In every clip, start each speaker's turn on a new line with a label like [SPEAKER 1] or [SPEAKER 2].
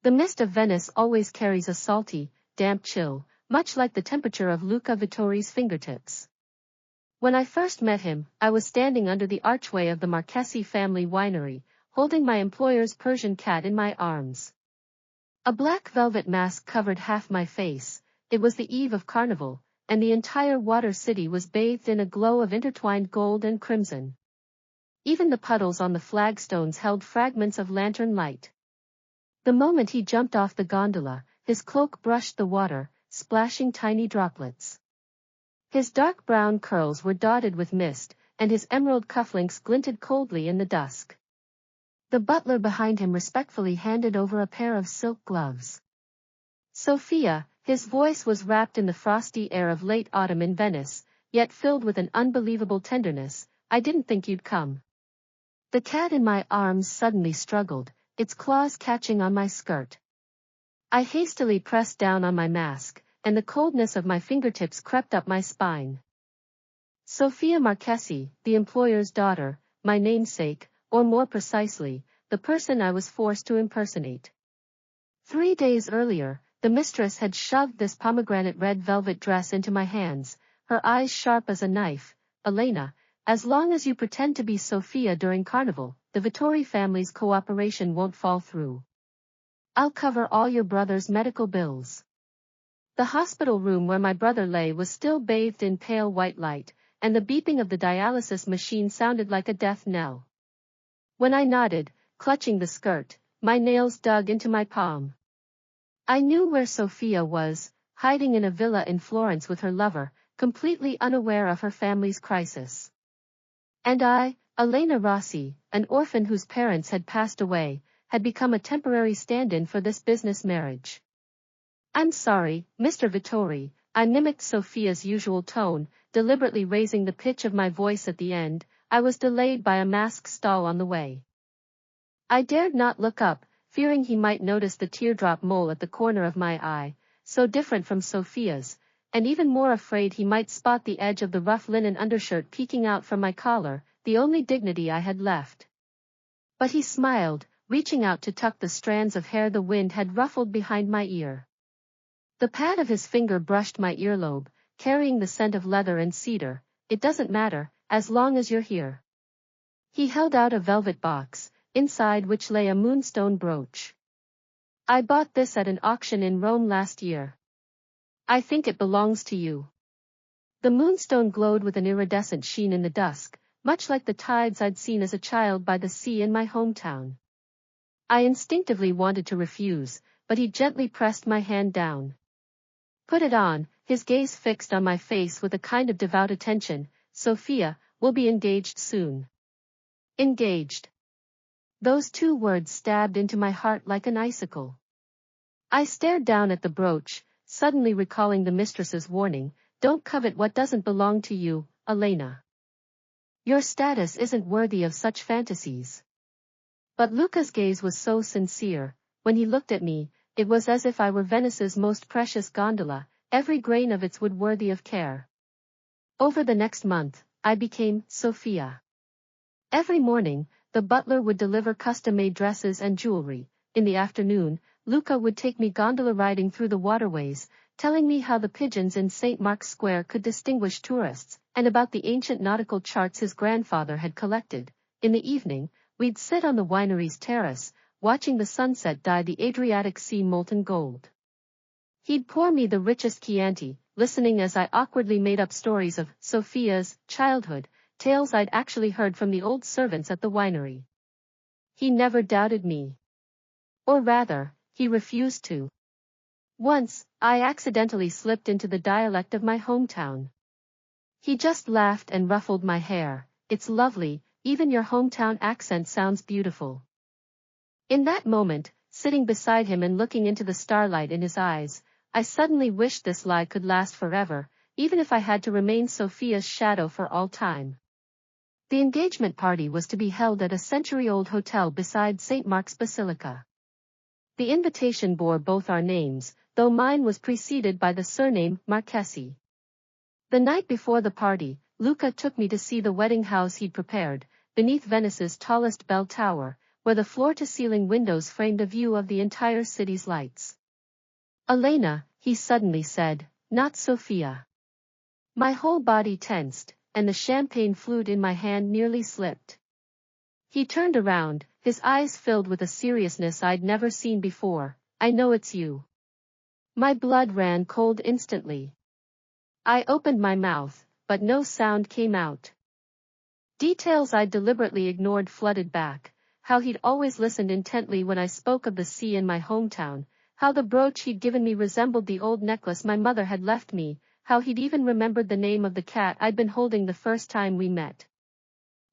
[SPEAKER 1] The mist of Venice always carries a salty, damp chill, much like the temperature of Luca Vittori's fingertips. When I first met him, I was standing under the archway of the Marchesi family winery, holding my employer's Persian cat in my arms. A black velvet mask covered half my face. It was the eve of Carnival, and the entire water city was bathed in a glow of intertwined gold and crimson. Even the puddles on the flagstones held fragments of lantern light. The moment he jumped off the gondola, his cloak brushed the water, splashing tiny droplets. His dark brown curls were dotted with mist, and his emerald cufflinks glinted coldly in the dusk. The butler behind him respectfully handed over a pair of silk gloves. "Sophia," his voice was wrapped in the frosty air of late autumn in Venice, yet filled with an unbelievable tenderness, "I didn't think you'd come." The cat in my arms suddenly struggled, its claws catching on my skirt. I hastily pressed down on my mask, and the coldness of my fingertips crept up my spine. Sophia Marchesi, the employer's daughter, my namesake, or more precisely, the person I was forced to impersonate. 3 days earlier, the mistress had shoved this pomegranate red velvet dress into my hands, her eyes sharp as a knife. "Elena, as long as you pretend to be Sophia during Carnival, the Vittori family's cooperation won't fall through. I'll cover all your brother's medical bills." The hospital room where my brother lay was still bathed in pale white light, and the beeping of the dialysis machine sounded like a death knell. When I nodded, clutching the skirt, my nails dug into my palm. I knew where Sophia was, hiding in a villa in Florence with her lover, completely unaware of her family's crisis. And I, Elena Rossi, an orphan whose parents had passed away, had become a temporary stand-in for this business marriage. "I'm sorry, Mr. Vittori," I mimicked Sophia's usual tone, deliberately raising the pitch of my voice at the end. I was delayed by a mask stall on the way. I dared not look up, fearing he might notice the teardrop mole at the corner of my eye, so different from Sophia's, and even more afraid he might spot the edge of the rough linen undershirt peeking out from my collar, the only dignity I had left. But he smiled, reaching out to tuck the strands of hair the wind had ruffled behind my ear. The pad of his finger brushed my earlobe, carrying the scent of leather and cedar. "It doesn't matter, as long as you're here." He held out a velvet box, inside which lay a moonstone brooch. "I bought this at an auction in Rome last year. I think it belongs to you." The moonstone glowed with an iridescent sheen in the dusk, much like the tides I'd seen as a child by the sea in my hometown. I instinctively wanted to refuse, but he gently pressed my hand down. "Put it on," his gaze fixed on my face with a kind of devout attention. "Sophia, we'll be engaged soon." Engaged. Those two words stabbed into my heart like an icicle. I stared down at the brooch, suddenly recalling the mistress's warning, "Don't covet what doesn't belong to you, Elena. Your status isn't worthy of such fantasies." But Luca's gaze was so sincere. When he looked at me, it was as if I were Venice's most precious gondola, every grain of its wood worthy of care. Over the next month, I became Sophia. Every morning, the butler would deliver custom-made dresses and jewelry. In the afternoon, Luca would take me gondola riding through the waterways, telling me how the pigeons in St. Mark's Square could distinguish tourists, and about the ancient nautical charts his grandfather had collected. In the evening, we'd sit on the winery's terrace, watching the sunset dye the Adriatic Sea molten gold. He'd pour me the richest Chianti, listening as I awkwardly made up stories of Sophia's childhood, tales I'd actually heard from the old servants at the winery. He never doubted me. Or rather, he refused to. Once, I accidentally slipped into the dialect of my hometown. He just laughed and ruffled my hair. "It's lovely, even your hometown accent sounds beautiful." In that moment, sitting beside him and looking into the starlight in his eyes, I suddenly wished this lie could last forever, even if I had to remain Sophia's shadow for all time. The engagement party was to be held at a century-old hotel beside St. Mark's Basilica. The invitation bore both our names, though mine was preceded by the surname Marchesi. The night before the party, Luca took me to see the wedding house he'd prepared, beneath Venice's tallest bell tower, where the floor-to-ceiling windows framed a view of the entire city's lights. "Elena," he suddenly said, "not Sophia." My whole body tensed, and the champagne flute in my hand nearly slipped. He turned around, his eyes filled with a seriousness I'd never seen before. "I know it's you." My blood ran cold instantly. I opened my mouth, but no sound came out. Details I'd deliberately ignored flooded back: how he'd always listened intently when I spoke of the sea in my hometown, how the brooch he'd given me resembled the old necklace my mother had left me, how he'd even remembered the name of the cat I'd been holding the first time we met.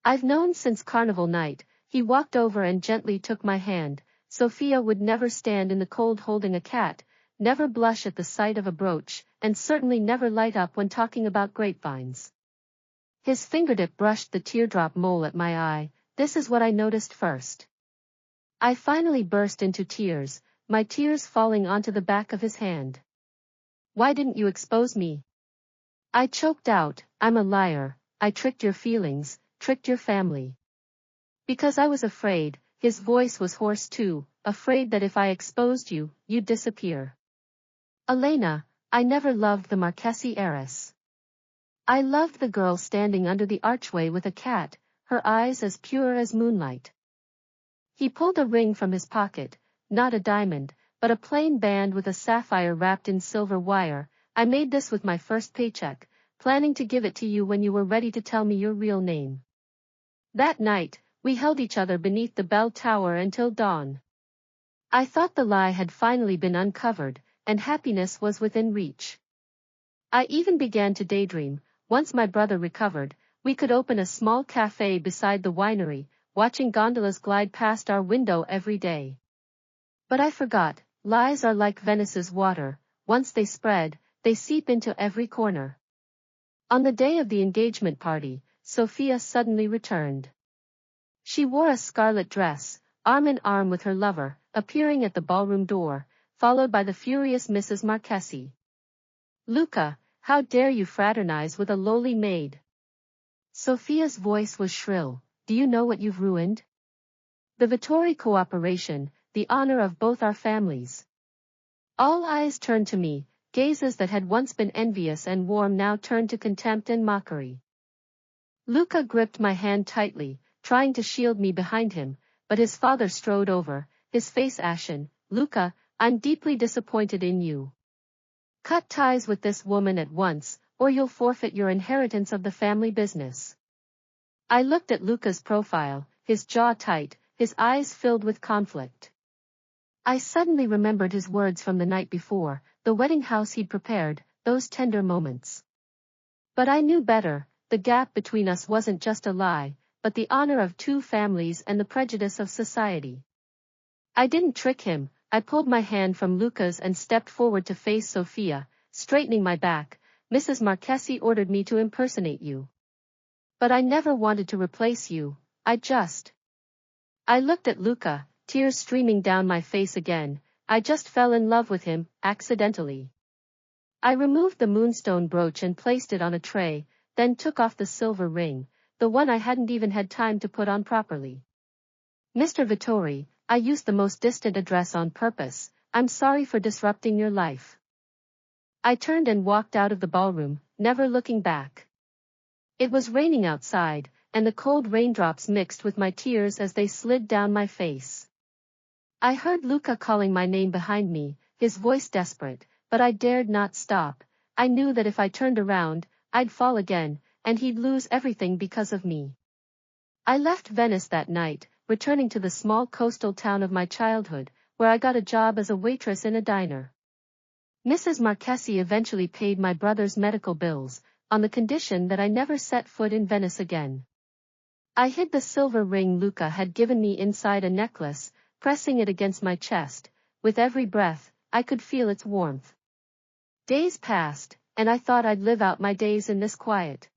[SPEAKER 1] "I've known since carnival night." He walked over and gently took my hand. "Sophia would never stand in the cold holding a cat, never blush at the sight of a brooch, and certainly never light up when talking about grapevines." His fingertip brushed the teardrop mole at my eye. This is what I noticed first. I finally burst into tears, my tears falling onto the back of his hand. "Why didn't you expose me?" I choked out. "I'm a liar. I tricked your feelings, tricked your family." "Because I was afraid." His voice was hoarse too, "afraid that if I exposed you, you'd disappear." "Elena, I never loved the Marchese heiress. I loved the girl standing under the archway with a cat, her eyes as pure as moonlight." He pulled a ring from his pocket, not a diamond, but a plain band with a sapphire wrapped in silver wire. "I made this with my first paycheck, planning to give it to you when you were ready to tell me your real name." That night, we held each other beneath the bell tower until dawn. I thought the lie had finally been uncovered, and happiness was within reach. I even began to daydream: once my brother recovered, we could open a small cafe beside the winery, watching gondolas glide past our window every day. But I forgot, lies are like Venice's water: once they spread, they seep into every corner. On the day of the engagement party, Sophia suddenly returned. She wore a scarlet dress, arm in arm with her lover, appearing at the ballroom door, followed by the furious Mrs. Marchesi. "Luca, how dare you fraternize with a lowly maid?" Sophia's voice was shrill. "Do you know what you've ruined? The Vittori cooperation, the honor of both our families." All eyes turned to me, gazes that had once been envious and warm now turned to contempt and mockery. Luca gripped my hand tightly, trying to shield me behind him, but his father strode over, his face ashen. "Luca, I'm deeply disappointed in you. Cut ties with this woman at once, or you'll forfeit your inheritance of the family business." I looked at Luca's profile, his jaw tight, his eyes filled with conflict. I suddenly remembered his words from the night before, the wedding house he'd prepared, those tender moments. But I knew better: the gap between us wasn't just a lie, but the honor of two families and the prejudice of society. I didn't trick him. I pulled my hand from Luca's and stepped forward to face Sophia, straightening my back. "Mrs. Marchesi ordered me to impersonate you. But I never wanted to replace you. I looked at Luca, tears streaming down my face again. I just fell in love with him, accidentally." I removed the moonstone brooch and placed it on a tray, then took off the silver ring, the one I hadn't even had time to put on properly. "Mr. Vittori, I used the most distant address on purpose. I'm sorry for disrupting your life." I turned and walked out of the ballroom, never looking back. It was raining outside, and the cold raindrops mixed with my tears as they slid down my face. I heard Luca calling my name behind me, his voice desperate, but I dared not stop. I knew that if I turned around, I'd fall again, and he'd lose everything because of me. I left Venice that night, returning to the small coastal town of my childhood, where I got a job as a waitress in a diner. Mrs. Marchesi eventually paid my brother's medical bills, on the condition that I never set foot in Venice again. I hid the silver ring Luca had given me inside a necklace, pressing it against my chest. With every breath, I could feel its warmth. Days passed, and I thought I'd live out my days in this quiet.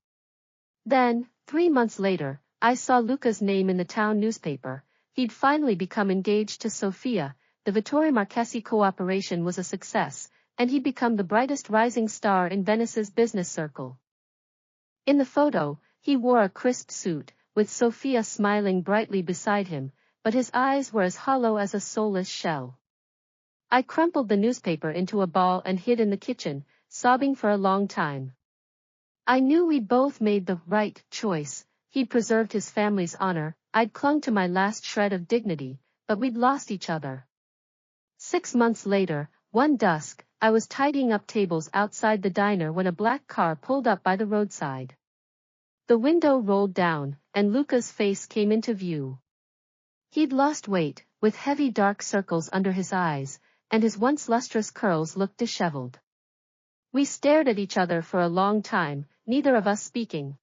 [SPEAKER 1] Then, 3 months later, I saw Luca's name in the town newspaper. He'd finally become engaged to Sophia. The Vittori Marchesi cooperation was a success, and he'd become the brightest rising star in Venice's business circle. In the photo, he wore a crisp suit, with Sophia smiling brightly beside him. but his eyes were as hollow as a soulless shell. I crumpled the newspaper into a ball and hid in the kitchen, sobbing for a long time. I knew we'd both made the right choice. He'd preserved his family's honor, I'd clung to my last shred of dignity, but we'd lost each other. 6 months later, one dusk, I was tidying up tables outside the diner when a black car pulled up by the roadside. The window rolled down, and Luca's face came into view. He'd lost weight, with heavy dark circles under his eyes, and his once lustrous curls looked disheveled. We stared at each other for a long time, neither of us speaking.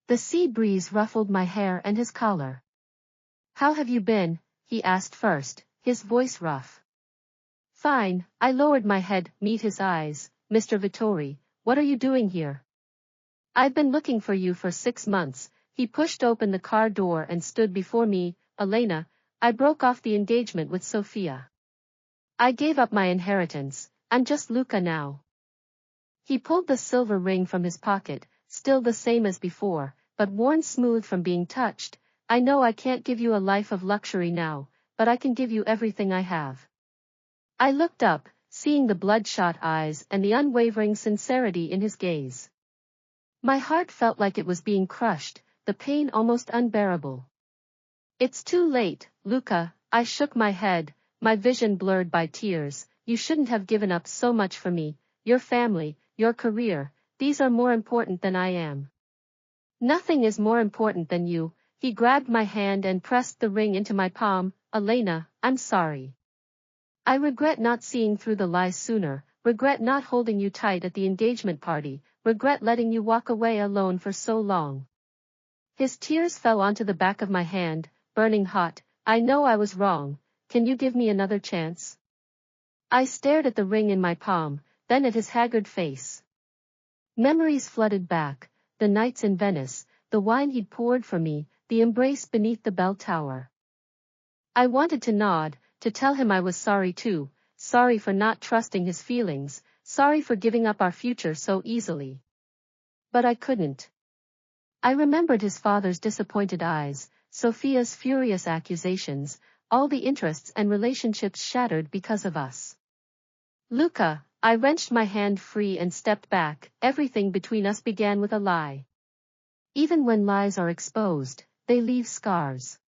[SPEAKER 1] The sea breeze ruffled my hair and his collar. "How have you been?" he asked first, his voice rough. "Fine," I lowered my head, meet his eyes. "Mr. Vittori, what are you doing here?" "I've been looking for you for 6 months." He pushed open the car door and stood before me. "Elena, I broke off the engagement with Sofia. I gave up my inheritance, I'm just Luca now." He pulled the silver ring from his pocket, still the same as before, but worn smooth from being touched. "I know I can't give you a life of luxury now, but I can give you everything I have." I looked up, seeing the bloodshot eyes and the unwavering sincerity in his gaze. My heart felt like it was being crushed, the pain almost unbearable. "It's too late, Luca," I shook my head, my vision blurred by tears. "You shouldn't have given up so much for me. Your family, your career, these are more important than I am." "Nothing is more important than you." He grabbed my hand and pressed the ring into my palm. "Elena, I'm sorry. I regret not seeing through the lies sooner, regret not holding you tight at the engagement party, regret letting you walk away alone for so long." His tears fell onto the back of my hand, burning hot. "I know I was wrong. Can you give me another chance?" I stared at the ring in my palm, then at his haggard face. Memories flooded back, the nights in Venice, the wine he'd poured for me, the embrace beneath the bell tower. I wanted to nod, to tell him I was sorry too, sorry for not trusting his feelings, sorry for giving up our future so easily. But I couldn't. I remembered his father's disappointed eyes, Sofia's furious accusations, all the interests and relationships shattered because of us. "Luca," I wrenched my hand free and stepped back. "Everything between us began with a lie. Even when lies are exposed, they leave scars.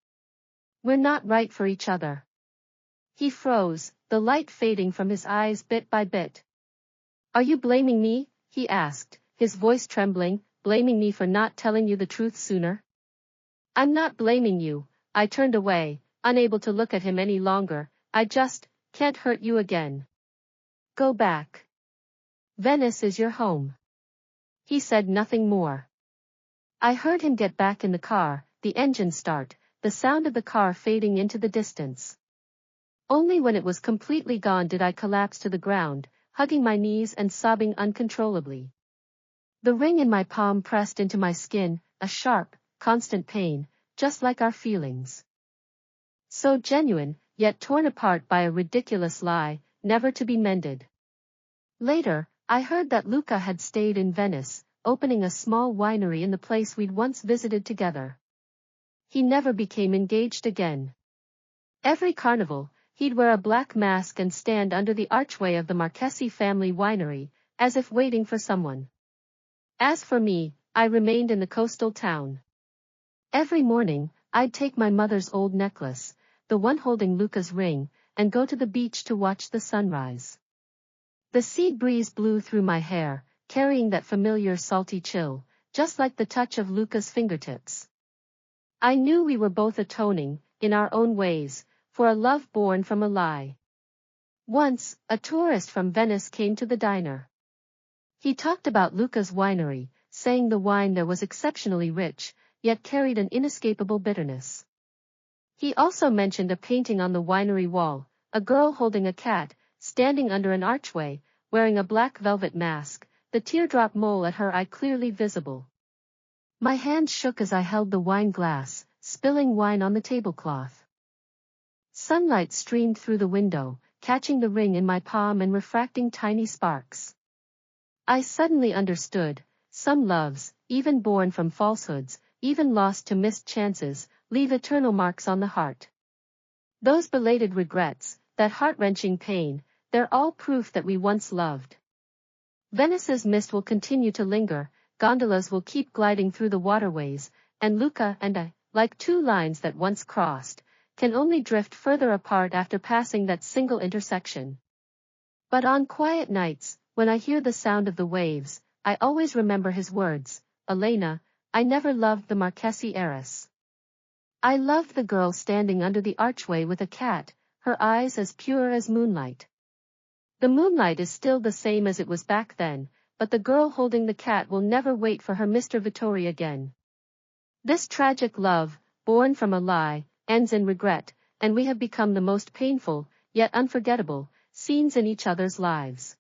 [SPEAKER 1] We're not right for each other." He froze, the light fading from his eyes bit by bit. "Are you blaming me?" he asked, his voice trembling. "Blaming me for not telling you the truth sooner?" "I'm not blaming you." I turned away, unable to look at him any longer. "I just can't hurt you again. Go back. Venice is your home." He said nothing more. I heard him get back in the car, the engine start, the sound of the car fading into the distance. Only when it was completely gone did I collapse to the ground, hugging my knees and sobbing uncontrollably. The ring in my palm pressed into my skin, a sharp, constant pain, just like our feelings. So genuine, yet torn apart by a ridiculous lie, never to be mended. Later, I heard that Luca had stayed in Venice, opening a small winery in the place we'd once visited together. He never became engaged again. Every carnival, he'd wear a black mask and stand under the archway of the Marchesi family winery, as if waiting for someone. As for me, I remained in the coastal town. Every morning, I'd take my mother's old necklace, the one holding Luca's ring, and go to the beach to watch the sunrise. The sea breeze blew through my hair, carrying that familiar salty chill, just like the touch of Luca's fingertips. I knew we were both atoning, in our own ways, for a love born from a lie. Once, a tourist from Venice came to the diner. He talked about Luca's winery, saying the wine there was exceptionally rich, yet carried an inescapable bitterness. He also mentioned a painting on the winery wall, a girl holding a cat, standing under an archway, wearing a black velvet mask, the teardrop mole at her eye clearly visible. My hand shook as I held the wine glass, spilling wine on the tablecloth. Sunlight streamed through the window, catching the ring in my palm and refracting tiny sparks. I suddenly understood, some loves, even born from falsehoods, even lost to missed chances, leave eternal marks on the heart. Those belated regrets, that heart-wrenching pain, they're all proof that we once loved. Venice's mist will continue to linger, gondolas will keep gliding through the waterways, and Luca and I, like two lines that once crossed, can only drift further apart after passing that single intersection. But on quiet nights, when I hear the sound of the waves, I always remember his words, Elena, I never loved the Marchese heiress. I loved the girl standing under the archway with a cat, her eyes as pure as moonlight. The moonlight is still the same as it was back then, but the girl holding the cat will never wait for her Mr. Vittori again. This tragic love, born from a lie, ends in regret, and we have become the most painful, yet unforgettable, scenes in each other's lives.